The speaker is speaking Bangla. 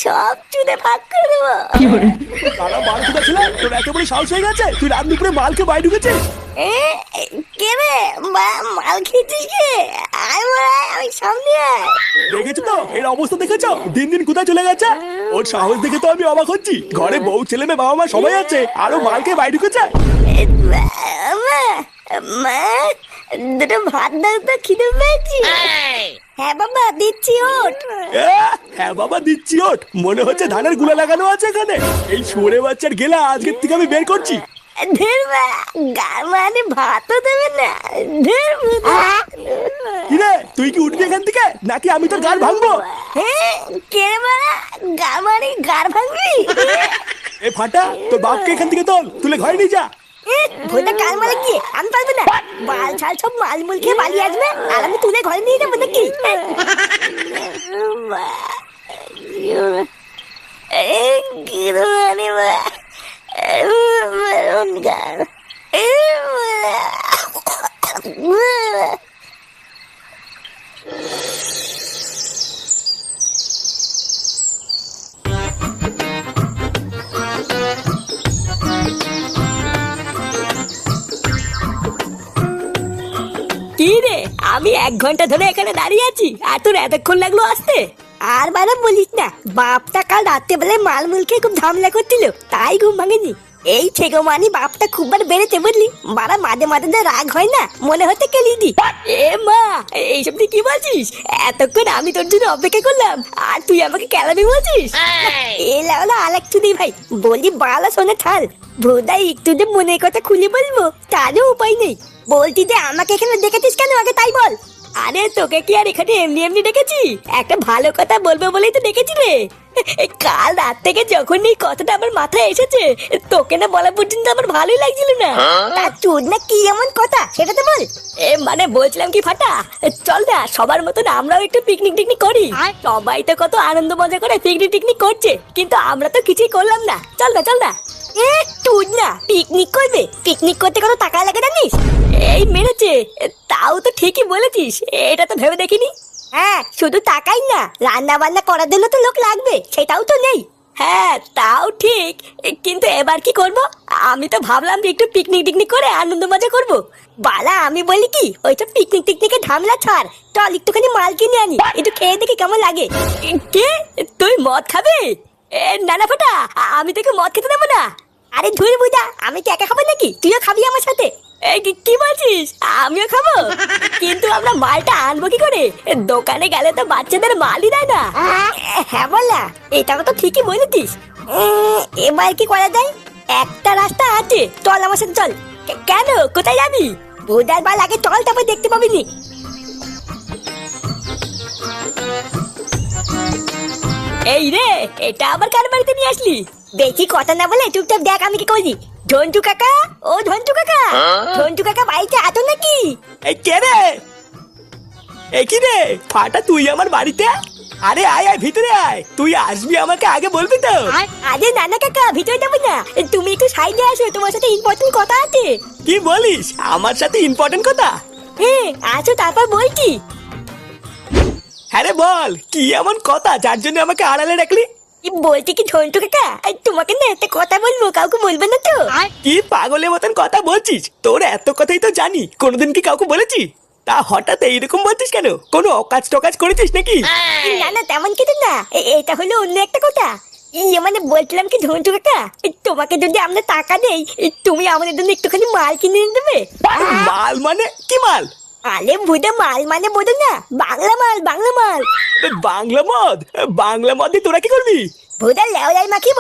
সব চুদে ভাগ করে দেবো। তারা মাল কোথা ছিল? তোর এত বড় সাহস হয়ে গেছে তুই রাত দুপুরে মালকে বাইরে ঢুকেছিস? এ, কে রে মাল খেয়েছিস কে? আয় মা, আমি সামনে আয়। দেখেছো তো এর অবস্থা, দেখেছো দিন দিন কোথায় চলে গেছে? ওর সাহস দেখে তো আমি অবাক হচ্ছি। ঘরে বউ ছেলে মেয়ে বাবা মা সবাই আছে আরো মালকে বাইরে ঢুকেছে। এ, মা, মা, দুটো ভাত দাও তো, খিদে পেয়েছি। হ্যাঁ বাবা দিচ্ছি, ওঠ। হ্যাঁ বাবা দিচ্ছি, ওঠ। মনে হচ্ছে ধানের গুলা লাগানো আছে এখানে। এই শুয়োরে বাচ্চার গেলা আজকের থেকে আমি বের করছি। ধের মা, গার মানে ভাতও দেবে না। ধের কিরে তুই কি উঠবি এখান থেকে নাকি আমি তোর গাল ভাঙবো? হ্যাঁ, কে রে মা, গার মানে গার ভাঙবি? এ ফাটা, তোর বাপকে এখান থেকে তোল, তুলে ঘরে নিয়ে যা। ভোটা কাল মারা গিয়ে আমি পারবো না। বাল ছাল সব মাল মুল খেয়ে পালিয়ে আসবে আর আমি তুলে ঘরে নিয়ে যাবো নাকি? কি রে, আমি 1 ঘন্টা ধরে এখানে দাঁড়িয়ে আছি আর তোর এতক্ষণ লাগলো আসতে? আর বারা বলিস না, বাপটা কাল রাত্রে বেলায় মালমুল খেয়ে খুব ঝামেলা করছিল, তাই ঘুম ভাঙেনি। এই ছেগো মানি বাপটা খুব বার বেড়েছে বুঝলি। বারা মাঝে মাঝে যে রাগ হয় না, মনে হতে কেলি দি। এ মা, এইসব তুই কি বলছিস? এতক্ষণ আমি তোর জন্য অপেক্ষা করলাম আর তুই আমাকে কেলাবি বলছিস? এ লাউলা আলেক চুদি ভাই, বলি বালা শোনে ছাল। ভোদাই একটু যে মনের কথা খুলে বলবো তারও উপায় নেই। বলতি যে আমাকে এখানে দেখেছিস কেন, আগে তাই বল। আরে তোকে কি আর এখানে এমনি এমনি ডেকেছি? একটা ভালো কথা বলবো বলেই তো ডেকেছি রে। কাল রাত থেকে যখন এই কথাটা আমার মাথায় এসেছে, তোকে না বলা পর্যন্ত আমার ভালোই লাগছিল না। তা তোর না কি এমন কথা সেটা তো বল। মানে বলছিলাম কি ফাটা, চল না সবার মতন আমরাও একটু পিকনিক টিকনিক করি। সবাই তো কত আনন্দ মজা করে পিকনিক টিকনিক করছে, কিন্তু আমরা তো কিছুই করলাম না। চল না চল না। তুই না পিকনিক করবে? পিকনিক করতে কত টাকা লাগে জানিস? এই মেরেছে, তাও তো ঠিকই বলেছিস, এটা তো ভেবে দেখিনি। হ্যাঁ, শুধু টাকাই না, রান্না বান্না করার জন্য তো লোক লাগবে, সেটাও তো নেই। হ্যাঁ তাও ঠিক, কিন্তু এবার কি করব? আমি তো ভাবলাম যে একটু পিকনিক টিকনিক করে আনন্দ মজা করব। বালা আমি বলি কি, ওইসব পিকনিক টিকনিকে ঝামেলা ছাড়, চল একটুখানি মাল কিনে আনি, একটু খেয়ে দেখি কেমন লাগে। কে, তুই মদ খাবে? না না ফাটা, আমি তোকে মদ খেতে দেবো না। আরে ধুর বুঝা, আমি কি একা খাবো নাকি? তুইও খাবি আমার সাথে? কি বলছিস? আমিও খাবো? কিন্তু আমরা মালটা আনবো কি করে? দোকানে গেলে তো বাচ্চাদের মালই দেয় না। হ্যাঁ বলা, এটাও তো ঠিকই বলেছিস। এবার কি করা যায়? একটা রাস্তা আছে, চল আমার সাথে চল। কেন, কোথায় যাবি? বুধার বাল আগে চল, তারপর দেখতে পাবি নি। এই রে, এটা আবার কার বাড়িতে নিয়ে আসলি? বেশি কথা না বলে চুপচাপ দেখ আমি কি করি। ঝন্টু কাকা, ও ঝন্টু কাকা, ঝন্টু কাকা বাড়িতে আছো নাকি? এই কে রে? এই কি রে ফাটা, তুই আমার বাড়িতে? আরে আয় আয় ভিতরে আয়, তুই আসবি আমাকে আগে বলবি তো। আরে নানা কাকা, ভিতরে যাবো না, তুমি একটু সাইডে আসো, তোমার সাথে ইম্পর্টেন্ট কথা আছে। কি বলিস, আমার সাথে ইম্পর্টেন্ট কথা? হ্যাঁ আসো, তারপর বলছি। হ্যাঁ রে বল, কি এমন কথা যার জন্য আমাকে আড়ালে রাখলি? বলছি কি ঝন্টু কাকা, তোমাকে না একটা কথা বলবো, কাউকে বলবে না তো? কি পাগলের মতন কথা বলছিস? তোর এত কথাই তো জানি, কোনোদিন কি কাউকে বলেছি? তা হঠাৎ এইরকম বলছিস কেন? কোনো অকাজ টকাজ করেছিস নাকি? না না তেমন কিছু না, এটা হলো অন্য একটা কথা। মানে বলছিলাম কি ঝন্টু কাকা, তোমাকে যদি আমরা টাকা দেই, তুমি আমাদের জন্য একটুখানি মাল কিনে এনে দেবে। মাল মানে কি মাল? আরে ভুদা, মাল মানে বোঝো না, বাংলা মাল, বাংলা মাল। বাংলা মদ? বাংলা মদ দিয়ে তোরা কি করবি? ভুদা লেওলাই মাখিয়ে